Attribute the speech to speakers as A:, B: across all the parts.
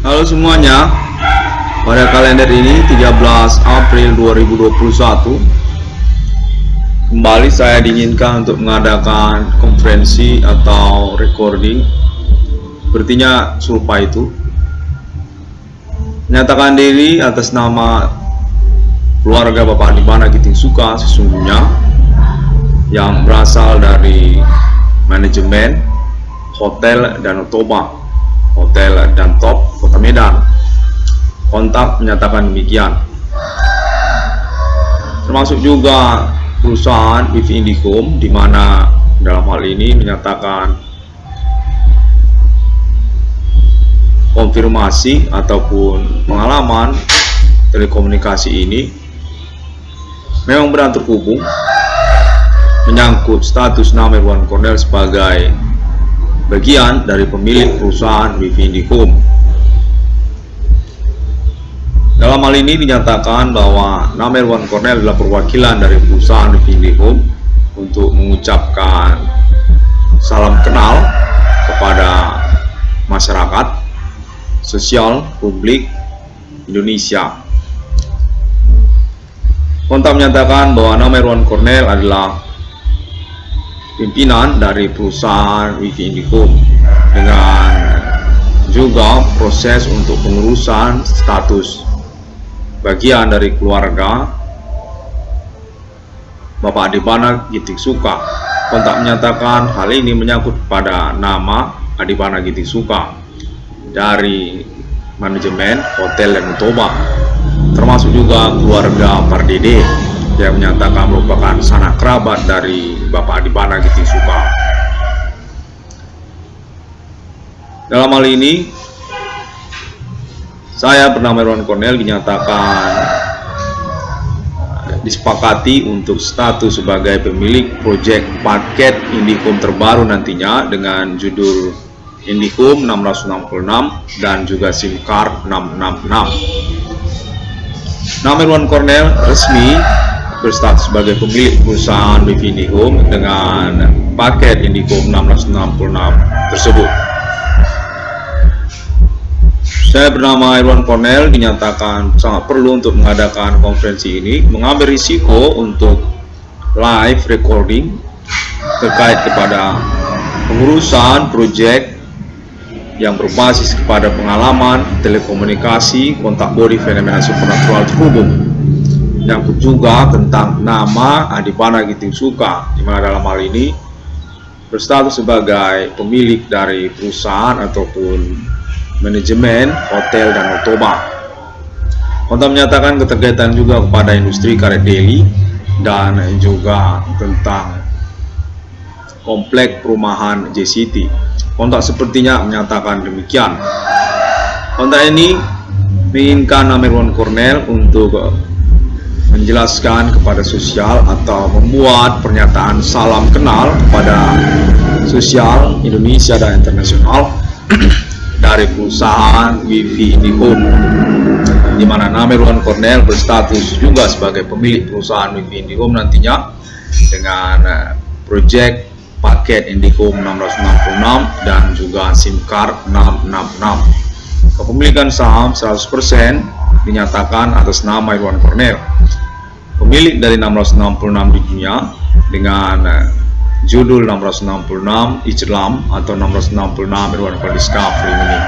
A: Halo semuanya, pada kalender ini 13 April 2021 kembali saya diinginkan untuk mengadakan konferensi atau recording. Sepertinya serupa itu. Menyatakan diri atas nama keluarga Bapak Adibana Giting Suka sesungguhnya, yang berasal dari manajemen Hotel Danau Toba, Hotel dan Top Kota Medan. Kontak menyatakan demikian. Termasuk juga perusahaan WiFi Indihome, di mana dalam hal ini menyatakan konfirmasi ataupun pengalaman telekomunikasi ini memang benar terhubung menyangkut status nama Irwan Cornel sebagai bagian dari pemilik perusahaan WiFi Indihome. Dalam hal ini dinyatakan bahwa nama Irwan Cornel adalah perwakilan dari perusahaan WiFi Indihome untuk mengucapkan salam kenal kepada masyarakat sosial publik Indonesia. Kontak menyatakan bahwa nama Irwan Cornel adalah pimpinan dari perusahaan WiFi Indihome, dengan juga proses untuk pengurusan status bagian dari keluarga Bapak Adibana Giting Suka. Kontak menyatakan hal ini menyangkut pada nama Adibana Giting Suka dari manajemen Hotel Danau Toba, termasuk juga keluarga Pardede yang menyatakan merupakan sanak kerabat dari Bapak Adibana Giting Suka. Dalam hal ini, saya bernama Irwan Cornel dinyatakan disepakati untuk status sebagai pemilik proyek paket Indihome terbaru nantinya dengan judul Indihome 666 dan juga SIM card 666. Nama Irwan Cornel resmi berstatus sebagai pemilik perusahaan WiFi Indihome dengan paket Indihome 666 tersebut. Saya bernama Irwan Cornel dinyatakan sangat perlu untuk mengadakan konferensi ini, mengambil risiko untuk live recording terkait kepada pengurusan proyek yang berbasis kepada pengalaman telekomunikasi kontak body fenomena supernatural terhubung, yang juga tentang nama Adibana Giting Suka, di mana dalam hal ini berstatus sebagai pemilik dari perusahaan ataupun manajemen Hotel Danau Toba. Kontak menyatakan keterkaitan juga kepada industri karet deli dan juga tentang komplek perumahan JCT. Kontak sepertinya menyatakan demikian. Kontak ini menginginkan nama Irwan Cornel untuk menjelaskan kepada sosial atau membuat pernyataan salam kenal kepada sosial Indonesia dan internasional dari perusahaan WiFi Indihome, di mana nama Irwan Cornel berstatus juga sebagai pemilik perusahaan WiFi Indihome nantinya dengan proyek paket Indihome 666 dan juga SIM card 666. Kepemilikan saham 100% dinyatakan atas nama Irwan Cornel, pemilik dari 666 di dunia dengan judul 666 Ijlam atau 666 Irwan Cornel Discovery ini.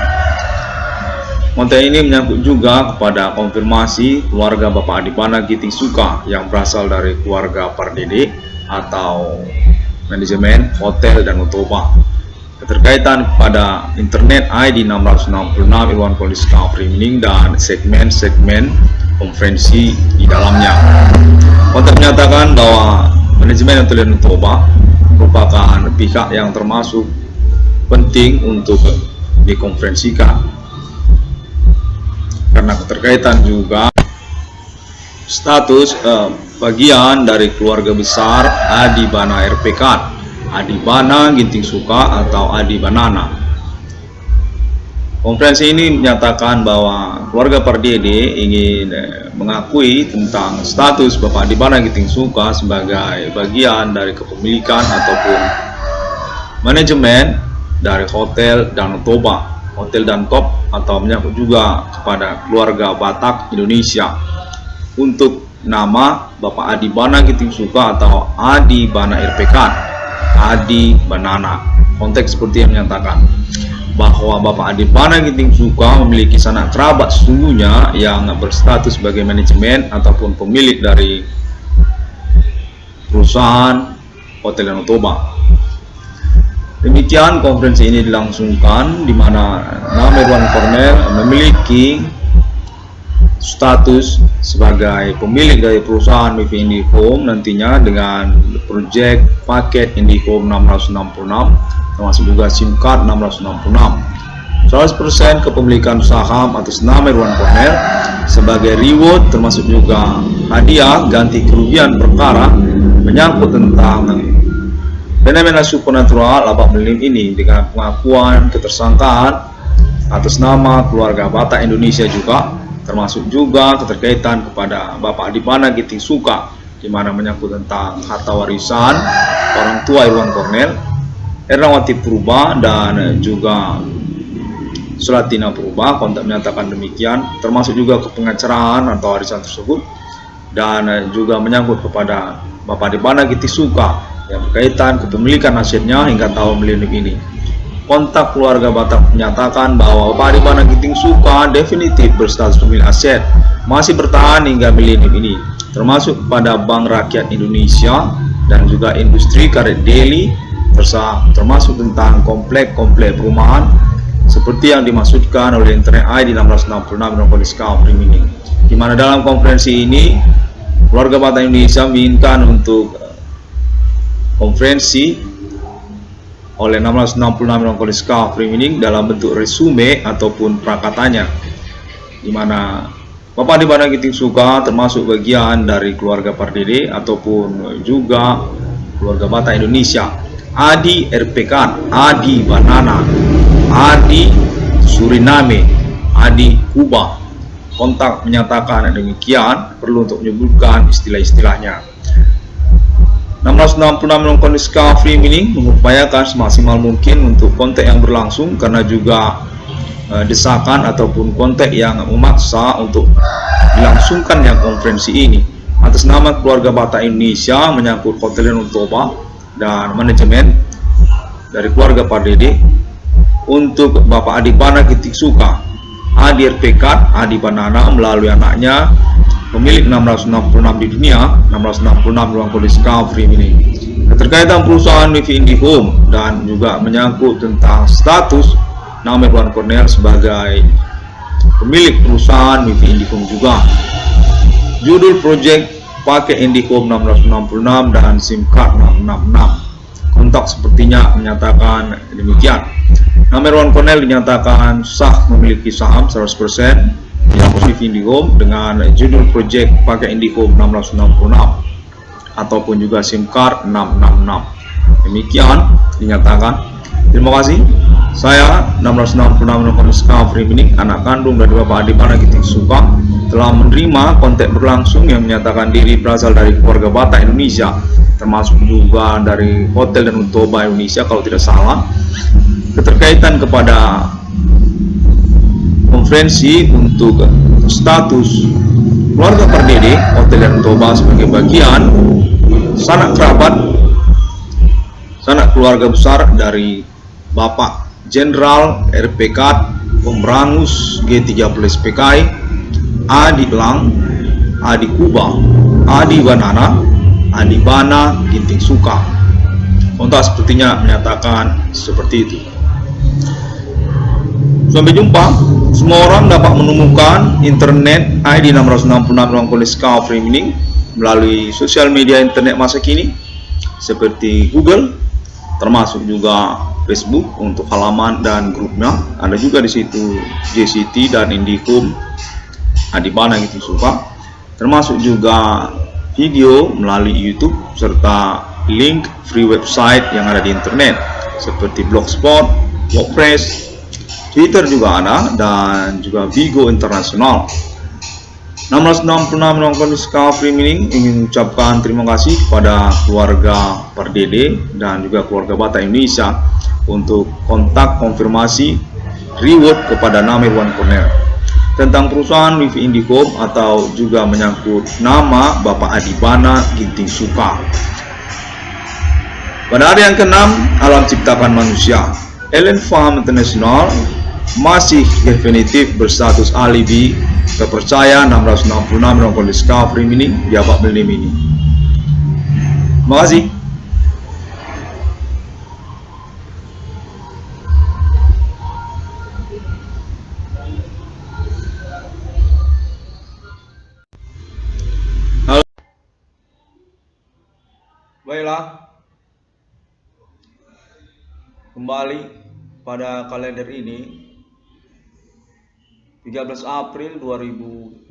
A: Konten ini menyangkut juga kepada konfirmasi keluarga Bapak Adibana Giting Suka yang berasal dari keluarga Pardede atau manajemen Hotel Danau Toba. Keterkaitan pada internet ID 666 Irwan Cornel Discovery Mining dan segmen-segmen konferensi di dalamnya. Konten menyatakan bahwa manajemen Hotel Danau Toba merupakan pihak yang termasuk penting untuk dikonferensikan karena keterkaitan juga status bagian dari keluarga besar Adibana RPK, Adibana Giting Suka atau Adibanana. Konferensi ini menyatakan bahwa keluarga Pardede ingin mengakui tentang status Bapak Adibana Giting Suka sebagai bagian dari kepemilikan ataupun manajemen dari Hotel Danau Toba, Hotel dan Top, atau menyangkut juga kepada keluarga Batak Indonesia untuk nama Bapak Adi Bana Giting Suka atau Adi Bana RPK, Adi Banana. Konteks seperti yang menyatakan bahwa Bapak Adi Bana Giting Suka memiliki sanak kerabat sesungguhnya yang berstatus sebagai manajemen ataupun pemilik dari perusahaan Hotel Danau Toba. Demikian konferensi ini dilangsungkan di mana nama Irwan Cornel memiliki status sebagai pemilik dari perusahaan MIFI Indihome nantinya dengan proyek paket Indihome 666 termasuk juga SIM card 666. 100% kepemilikan saham atas nama Irwan Cornel sebagai reward termasuk juga hadiah ganti kerugian perkara menyangkut tentang fenomena supernatural abad milenium ini dengan pengakuan ketersangkaan atas nama keluarga Batak Indonesia juga, termasuk juga keterkaitan kepada Bapak Adi Bana Giting Suka di mana menyangkut tentang harta warisan orang tua Irwan Cornel, Ernawati Purba dan juga Sulatina Purba. Kontak menyatakan demikian, termasuk juga kepengacaraan atau warisan tersebut dan juga menyangkut kepada Bapak Adi Bana Giting Suka yang berkaitan kepemilikan asetnya hingga tahun milenium ini. Kontak keluarga Batak menyatakan bahwa Bapak Adi Bana Giting Suka definitif berstatus pemilik aset masih bertahan hingga milenium ini, termasuk pada Bank Rakyat Indonesia dan juga industri karet Delhi, termasuk tentang komplek-komplek perumahan seperti yang dimaksudkan oleh Internet ID 666 Metropolis Discovery Mining, di mana dalam konferensi ini keluarga Batak Indonesia menginginkan untuk konferensi oleh 666 Metropolis Discovery Mining dalam bentuk resume ataupun prakatanya, di mana Bapak Adi Bana Giting Suka termasuk bagian dari keluarga Pardede ataupun juga keluarga Batak Indonesia, Adi RPK, Adi Banana, Adi Suriname, Adi Kuba. Kontak menyatakan demikian, perlu untuk menyebutkan istilah-istilahnya. 666 Metropolis Discovery Mining mengupayakan semaksimal mungkin untuk kontak yang berlangsung karena juga desakan ataupun kontak yang memaksa untuk dilangsungkannya konferensi ini atas nama keluarga Batak Indonesia menyangkut Hotel Danau Toba dan manajemen dari keluarga Pardede untuk Bapak Adi Bana Giting Suka, Adi RPK, Adi Banana melalui anaknya pemilik 666 di dunia, 666 Metropolis Discovery Mining. Keterkaitan perusahaan MIFI Indihome dan juga menyangkut tentang status nama Irwan Cornel sebagai pemilik perusahaan MIFI Indihome juga. Judul proyek paket Indihome 666 dan SIM card 666. Kontak sepertinya menyatakan demikian. Nama Irwan Cornel dinyatakan sah memiliki saham 100% yang MIFI Indihome dengan judul proyek pakai Indihome 666 ataupun juga SIM card 666. Demikian dinyatakan. Terima kasih. Saya 666 Metropolis Discovery Mining, anak kandung dari Bapak Adi Bana Giting Suka, telah menerima kontak berlangsung yang menyatakan diri berasal dari keluarga Batak Indonesia, termasuk juga dari Hotel Danau Toba Indonesia kalau tidak salah, keterkaitan kepada konferensi untuk status keluarga Pardede Hotel Danau Toba sebagai bagian sanak kerabat, sanak keluarga besar dari Bapak Jenderal RPK Pemberangus G30 PKI, Adi Lang, Adi Kuba, Adi Banana, Adi Bana Giting Suka. Kontak sepertinya menyatakan seperti itu. Sampai jumpa. Semua orang dapat menemukan Internet ID 666 Metropolis Discovery Mining melalui sosial media internet masa kini seperti Google, termasuk juga Facebook untuk halaman dan grupnya. Ada juga di situ JCT dan Indihome Adi Bana Giting Suka, termasuk juga video melalui YouTube serta link free website yang ada di internet seperti Blogspot, WordPress, Twitter juga ada, dan juga Vigo Internasional. 666 Metropolis Discovery Mining ingin mengucapkan terima kasih kepada keluarga Pardede dan juga keluarga Batak Indonesia untuk kontak konfirmasi reward kepada nama Irwan Cornell, tentang perusahaan Wifi Indihome atau juga menyangkut nama Bapak Adibana Ginting Suka. Pada hari yang ke-6 alam ciptakan manusia, Ellen Farm International masih definitif berstatus alibi terpercaya 666 Irwan Discovery Mining di Abak Minim ini. Terima kasih. Halo. Baiklah. Kembali pada kalender ini 13 April 2021,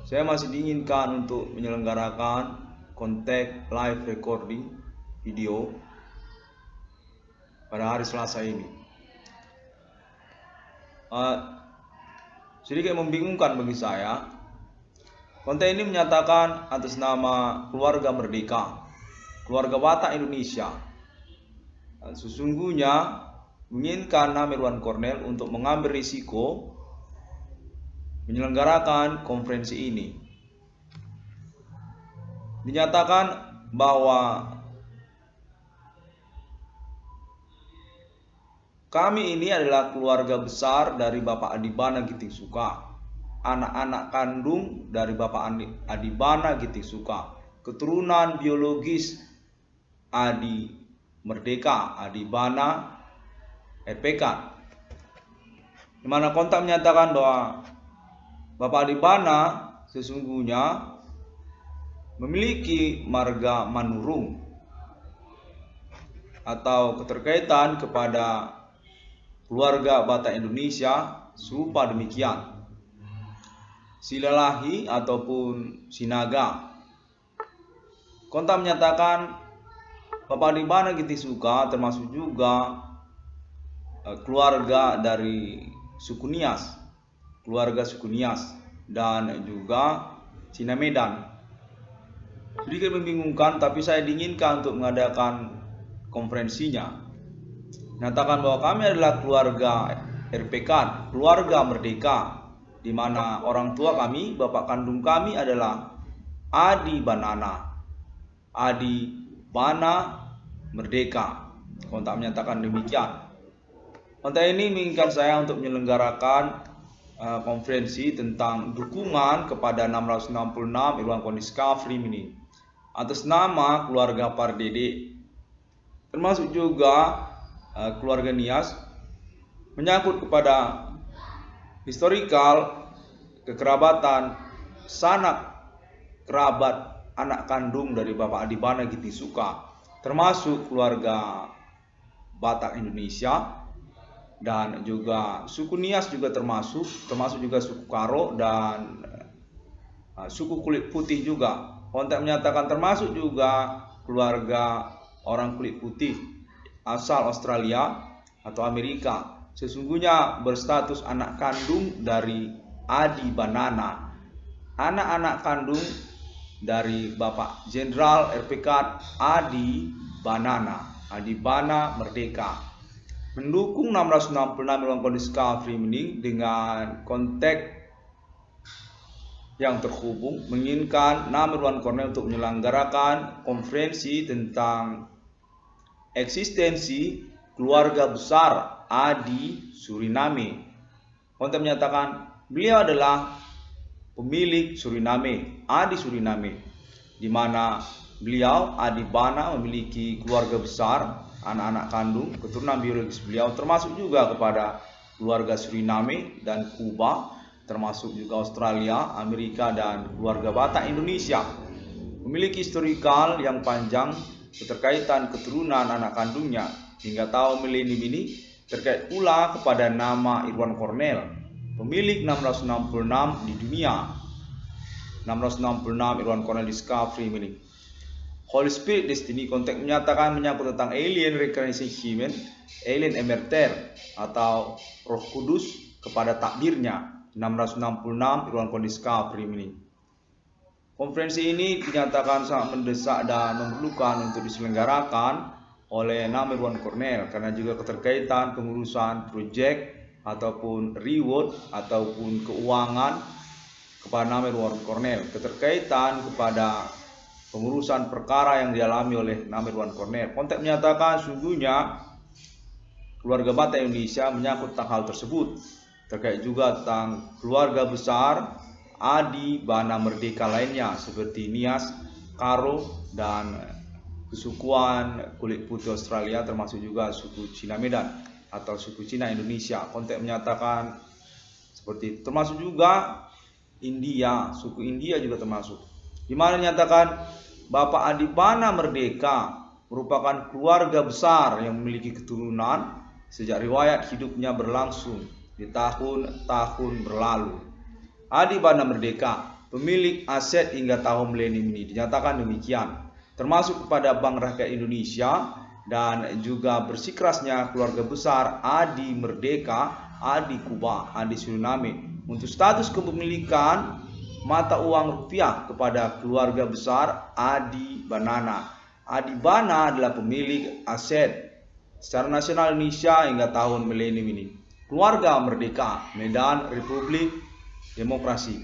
A: saya masih diinginkan untuk menyelenggarakan kontak live recording video pada hari Selasa ini. Sedikit membingungkan bagi saya. Konten ini menyatakan atas nama Keluarga Merdeka, Keluarga Batak Indonesia. Sesungguhnya menginginkan nama Irwan Cornell untuk mengambil risiko menyelenggarakan konferensi ini. Dinyatakan bahwa kami ini adalah keluarga besar dari Bapak Adibana Ginting Suka, anak-anak kandung dari Bapak Adibana Ginting Suka, keturunan biologis Adi Merdeka, Adibana RPK, di mana kontak menyatakan bahwa Bapak Adibana sesungguhnya memiliki marga Manurung atau keterkaitan kepada keluarga Batak Indonesia serupa demikian, Silalahi ataupun Sinaga. Kontak menyatakan Bapak Adibana Ginting Suka termasuk juga keluarga dari suku Nias, keluarga suku Nias dan juga Cina Medan. Sedikit membingungkan, tapi saya diinginkan untuk mengadakan konferensinya. Nyatakan bahwa kami adalah keluarga RPK, keluarga Merdeka, di mana orang tua kami, bapak kandung kami adalah Adi Banana, Adi Bana Merdeka. Kontak menyatakan demikian. Kontak ini menginginkan saya untuk menyelenggarakan konferensi tentang dukungan kepada 666 Irwan Discovery Mining atas nama keluarga Pardede, termasuk juga keluarga Nias, menyangkut kepada historikal kekerabatan sanak kerabat anak kandung dari Bapak Adibana Ginting Suka, termasuk keluarga Batak Indonesia dan juga suku Nias juga termasuk juga suku Karo dan suku kulit putih juga. Kontak menyatakan termasuk juga keluarga orang kulit putih asal Australia atau Amerika, sesungguhnya berstatus anak kandung dari Adi Banana, anak-anak kandung dari Bapak Jenderal RPK Adi Banana, Adi Bana Merdeka, mendukung 666 Irwan Discovery Mining dengan kontak yang terhubung, menginginkan nama Irwan Cornell untuk menyelenggarakan konferensi tentang eksistensi keluarga besar Adi Suriname. Kontak menyatakan beliau adalah pemilik Suriname, Adi Suriname, di mana beliau Adi Bana memiliki keluarga besar, anak-anak kandung, keturunan biologis beliau termasuk juga kepada keluarga Suriname dan Kuba, termasuk juga Australia, Amerika dan keluarga Batak Indonesia. Memiliki historikal yang panjang keterkaitan keturunan anak kandungnya hingga tahun milenium ini, terkait pula kepada nama Irwan Cornell, pemilik 666 di dunia, 666 Irwan Cornell Discovery Mining. Holy Spirit Destiny kontak menyatakan menyangkut tentang alien reincarnation human, alien emerter atau Roh Kudus kepada takdirnya, 666 Irwan Cornell Discovery Mining. Konferensi ini dinyatakan sangat mendesak dan memerlukan untuk diselenggarakan oleh Nam Irwan Cornell, karena juga keterkaitan pengurusan proyek ataupun reward ataupun keuangan kepada Nam Irwan Cornell, keterkaitan kepada pengurusan perkara yang dialami oleh Nam Irwan Cornell. Konteks menyatakan sungguhnya keluarga Batak Indonesia menyangkut tentang hal tersebut, terkait juga tentang keluarga besar Adi Bana Merdeka lainnya seperti Nias, Karo, dan kesukuan kulit putih Australia, termasuk juga suku Cina Medan atau suku Cina Indonesia. Konteks menyatakan seperti itu. Termasuk juga India, suku India juga termasuk. Di mana dinyatakan Bapak Adi Bana Merdeka merupakan keluarga besar yang memiliki keturunan sejak riwayat hidupnya berlangsung di tahun-tahun berlalu. Adi Bana Merdeka, pemilik aset hingga tahun milenium ini, dinyatakan demikian, termasuk kepada Bank Rakyat Indonesia, dan juga bersikerasnya keluarga besar Adi Merdeka, Adi Kuba, Adi Suriname untuk status kepemilikan mata uang rupiah kepada keluarga besar Adi Banana. Adi Bana adalah pemilik aset secara nasional Indonesia hingga tahun milenium ini. Keluarga Merdeka, Medan, Republik Demokrasi.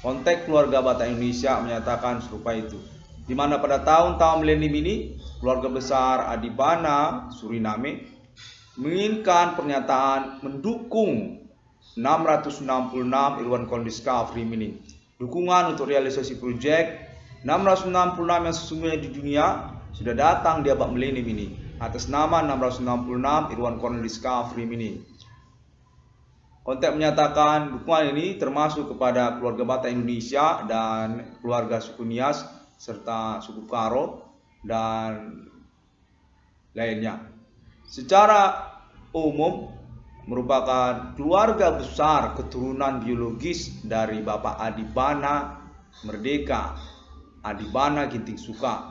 A: Konteks keluarga Batak Indonesia menyatakan serupa itu, di mana pada tahun-tahun milenium ini keluarga besar Adi Bana Suriname menginginkan pernyataan mendukung 666 Irwan Cornell Discovery Mining, dukungan untuk realisasi proyek 666 yang sesungguhnya di dunia sudah datang di abad milenium ini atas nama 666 Irwan Cornell Discovery Mining. Konteks menyatakan dukungan ini termasuk kepada keluarga Batak Indonesia dan keluarga suku Nias serta suku Karo dan lainnya. Secara umum merupakan keluarga besar keturunan biologis dari Bapak Adi Bana Merdeka, Adi Bana Ginting Suka.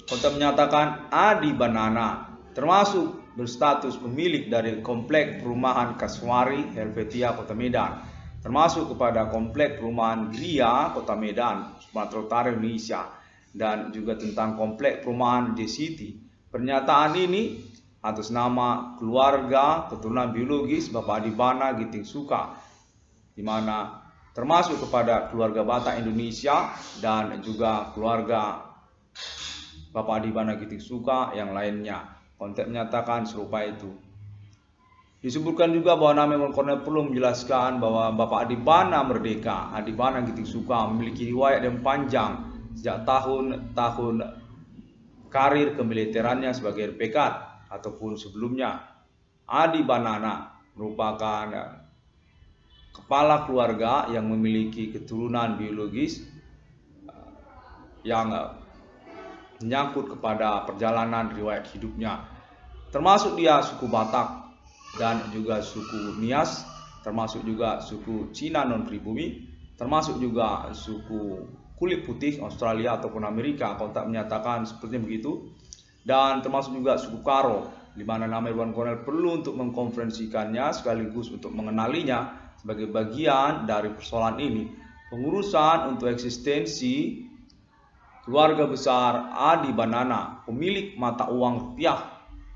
A: Konteks menyatakan Adi Banana termasuk berstatus pemilik dari komplek perumahan Kaswari Helvetia Kota Medan, termasuk kepada komplek perumahan Gria Kota Medan, Sumatera Utara, Indonesia, dan juga tentang komplek perumahan JCT. Pernyataan ini atas nama keluarga keturunan biologis Bapak Adi Bana Ginting Suka, di mana termasuk kepada keluarga Batak Indonesia dan juga keluarga Bapak Adi Bana Ginting Suka yang lainnya. Konteks menyatakan serupa itu. Disebutkan juga bahwa Nam Irwan Cornell perlu menjelaskan bahwa Bapak Adi Bana Merdeka, Adi Bana Ginting Suka memiliki riwayat yang panjang sejak tahun-tahun karir kemiliterannya sebagai RPK ataupun sebelumnya. Adi Banana merupakan kepala keluarga yang memiliki keturunan biologis yang menyangkut kepada perjalanan riwayat hidupnya, termasuk dia suku Batak dan juga suku Nias, termasuk juga suku Cina non-pribumi, termasuk juga suku kulit putih Australia ataupun Amerika. Konteks menyatakan seperti begitu, dan termasuk juga suku Karo, di mana nama Irwan Cornell perlu untuk mengkonferensikannya sekaligus untuk mengenalinya sebagai bagian dari persoalan ini. Pengurusan untuk eksistensi keluarga besar Adi Banana, pemilik mata uang rupiah,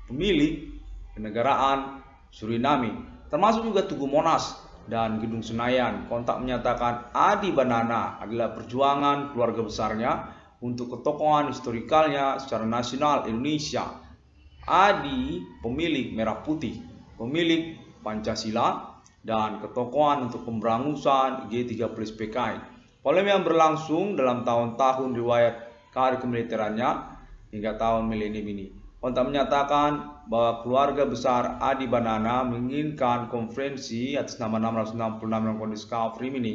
A: pemilik kenegaraan Suriname, termasuk juga Tugu Monas dan Gedung Senayan. Konteks menyatakan Adi Banana adalah perjuangan keluarga besarnya untuk ketokohan historikalnya secara nasional Indonesia. Adi pemilik Merah Putih, pemilik Pancasila, dan ketokohan untuk pemberangusan G30 PKI. Polemik yang berlangsung dalam tahun-tahun riwayat karir kemiliterannya hingga tahun milenium ini. Konteks menyatakan bahwa keluarga besar Adi Banana menginginkan konferensi atas nama 666 Irwan Discovery ini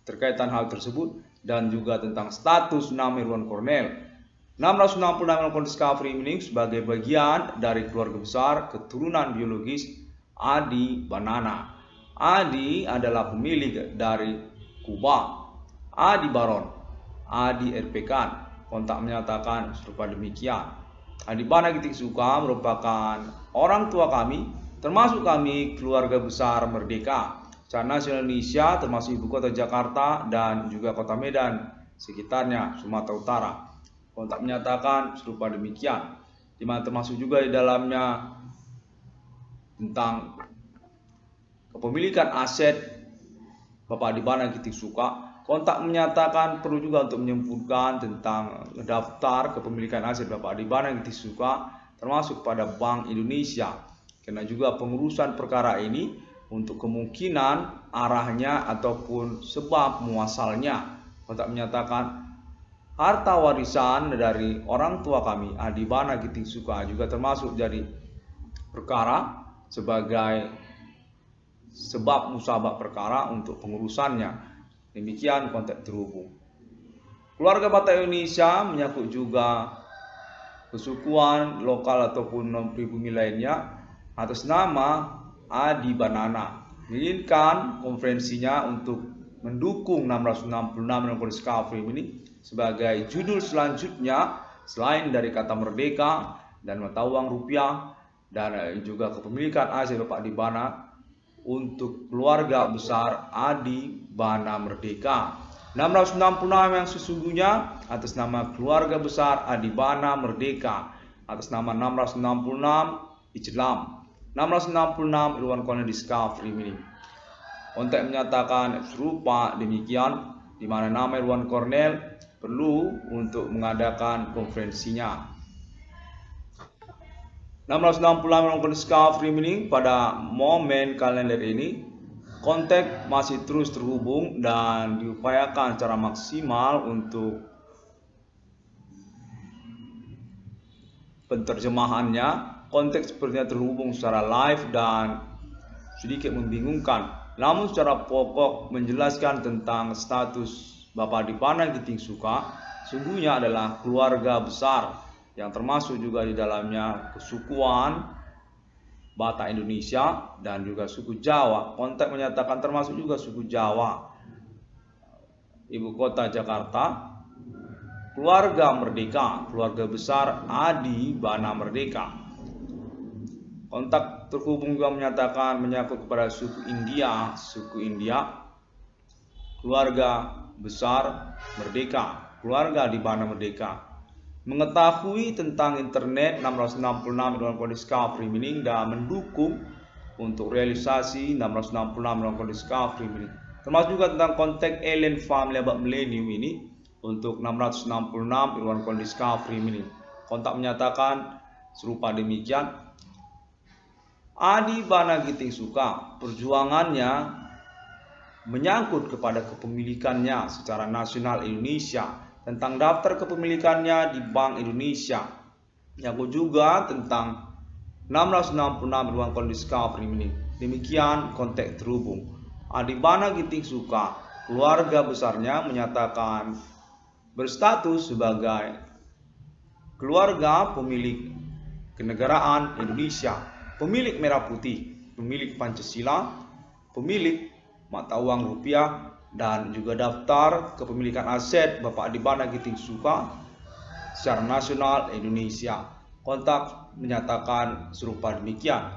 A: terkaitan hal tersebut, dan juga tentang status Nam Irwan Cornell. 666 Irwan Discovery ini sebagai bagian dari keluarga besar keturunan biologis Adi Banana. Adi adalah pemilik dari Kuba, Adi Baron, Adi RPK. Konteks menyatakan serupa demikian. Adi Bana Ginting Suka merupakan orang tua kami, termasuk kami keluarga besar Merdeka secara nasional Indonesia, termasuk ibu kota Jakarta dan juga kota Medan sekitarnya Sumatera Utara. Konteks menyatakan serupa demikian. di mana termasuk juga di dalamnya tentang kepemilikan aset Bapak Adibana Giting Suka. Kontak menyatakan perlu juga untuk menyebutkan tentang daftar kepemilikan aset Bapak Adibana Giting Suka termasuk pada Bank Indonesia, karena juga pengurusan perkara ini untuk kemungkinan arahnya ataupun sebab muasalnya. Kontak menyatakan harta warisan dari orang tua kami Adibana Giting Suka juga termasuk jadi perkara sebagai sebab musabab perkara untuk pengurusannya. Demikian kontak terhubung. Keluarga Batak Indonesia menyangkut juga kesukuan lokal ataupun non-pribumi lainnya atas nama Adibanana. Menginginkan konferensinya untuk mendukung 666 non Discovery ini sebagai judul selanjutnya selain dari kata merdeka dan mata uang rupiah dan juga kepemilikan aset Bapak Adibana untuk keluarga besar Adibana Merdeka. 666 yang sesungguhnya atas nama keluarga besar Adibana Merdeka, atas nama 666 Islam, 666 Irwan Cornel Discovery ini. Kontak menyatakan serupa demikian, di mana nama Irwan Cornel perlu untuk mengadakan konferensinya. 666 Irwan Cornel Discovery ini pada momen kalender ini kontak masih terus terhubung dan diupayakan secara maksimal untuk penterjemahannya. Kontak sepertinya terhubung secara live dan sedikit membingungkan, namun secara pokok menjelaskan tentang status Bapak Adibana Giting Suka sungguhnya adalah keluarga besar yang termasuk juga di dalamnya kesukuan Batak Indonesia dan juga suku Jawa. Kontak menyatakan termasuk juga suku Jawa, ibu kota Jakarta, keluarga merdeka, keluarga besar Adibana Merdeka. Kontak terhubung juga menyatakan menyangkut kepada suku India, keluarga besar merdeka, keluarga Adibana Merdeka. Mengetahui tentang internet 666 Irwan Cornel Discovery Meaning dan mendukung untuk realisasi 666 Irwan Cornel Discovery Meaning, termasuk juga tentang kontak alien family abad milenium ini untuk 666 Irwan Cornel Discovery Meaning. Kontak menyatakan serupa demikian. Adibana Giting Suka perjuangannya menyangkut kepada kepemilikannya secara nasional Indonesia, tentang daftar kepemilikannya di Bank Indonesia, yang juga tentang 666 Irwan Cornel Discovery ini. Demikian kontak terhubung. Adibana Giting Suka, keluarga besarnya menyatakan berstatus sebagai keluarga pemilik kenegaraan Indonesia, pemilik merah putih, pemilik Pancasila, pemilik mata uang rupiah, dan juga daftar kepemilikan aset Bapak Adibana Giting Suka secara nasional Indonesia. Kontak menyatakan serupa demikian,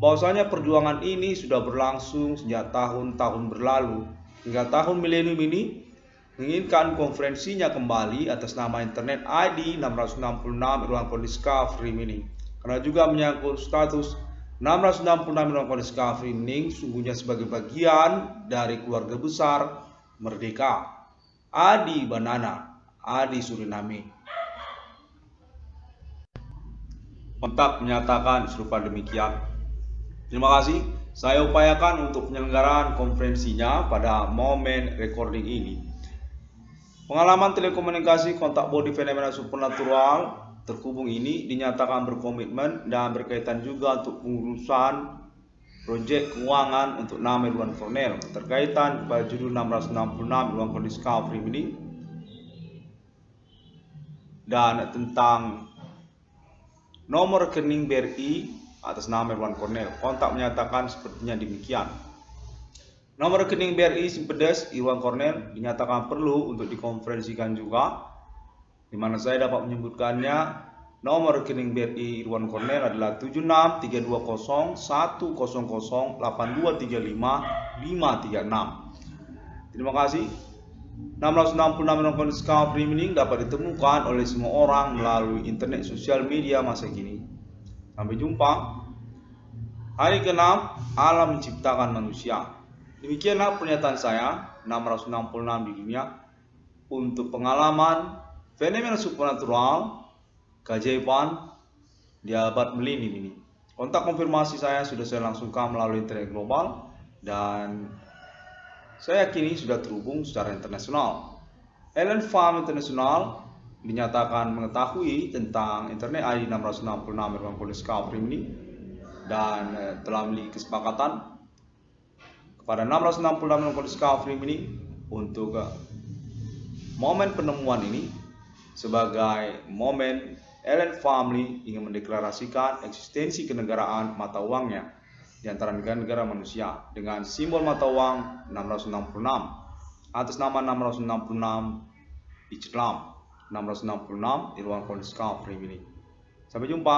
A: bahwasanya perjuangan ini sudah berlangsung sejak tahun-tahun berlalu hingga tahun milenium ini, menginginkan konferensinya kembali atas nama internet ID 666 Irwan Cornel Discovery Meaning, karena juga menyangkut status 666 Irwan Cornel Discovery Meaning sungguhnya sebagai bagian dari keluarga besar merdeka Adibanana, Adi Suriname. Kontak menyatakan serupa demikian. Terima kasih. Saya upayakan untuk penyelenggaraan konferensinya pada momen recording ini. Pengalaman telekomunikasi kontak body fenomena supernatural terhubung ini dinyatakan berkomitmen dan berkaitan juga untuk pengurusan proyek keuangan untuk nama Irwan Cornel terkaitan pada judul 666 Irwan Cornel Discovery ini dan tentang nomor rekening BRI atas nama Irwan Cornel. Kontak menyatakan sepertinya demikian. Nomor rekening BRI Simpedes Irwan Cornel dinyatakan perlu untuk dikonferensikan juga, di mana saya dapat menyebutkannya. Nomor rekening BRI Irwan Cornel adalah 763201008235 536. Terima kasih. 666 Irwan Discovery Meaning dapat ditemukan oleh semua orang melalui internet sosial media masa kini. Sampai jumpa. Hari ke-6, alam menciptakan manusia. Demikianlah pernyataan saya, 666 di dunia, untuk pengalaman fenomena supernatural, keajaiban di abad milenium ini. Kontak konfirmasi saya sudah saya langsungkan melalui internet global dan saya yakini sudah terhubung secara internasional. Ellen Farm International dinyatakan mengetahui tentang internet ID 666 Irwan Discovery ini dan telah memiliki kesepakatan kepada 666 Irwan Discovery ini untuk momen penemuan ini sebagai momen Ellen Family ingin mendeklarasikan eksistensi kenegaraan mata uangnya di antara negara-negara manusia dengan simbol mata uang 666 atas nama 666 Islam 666 Irwan Discovery ini. Sampai jumpa.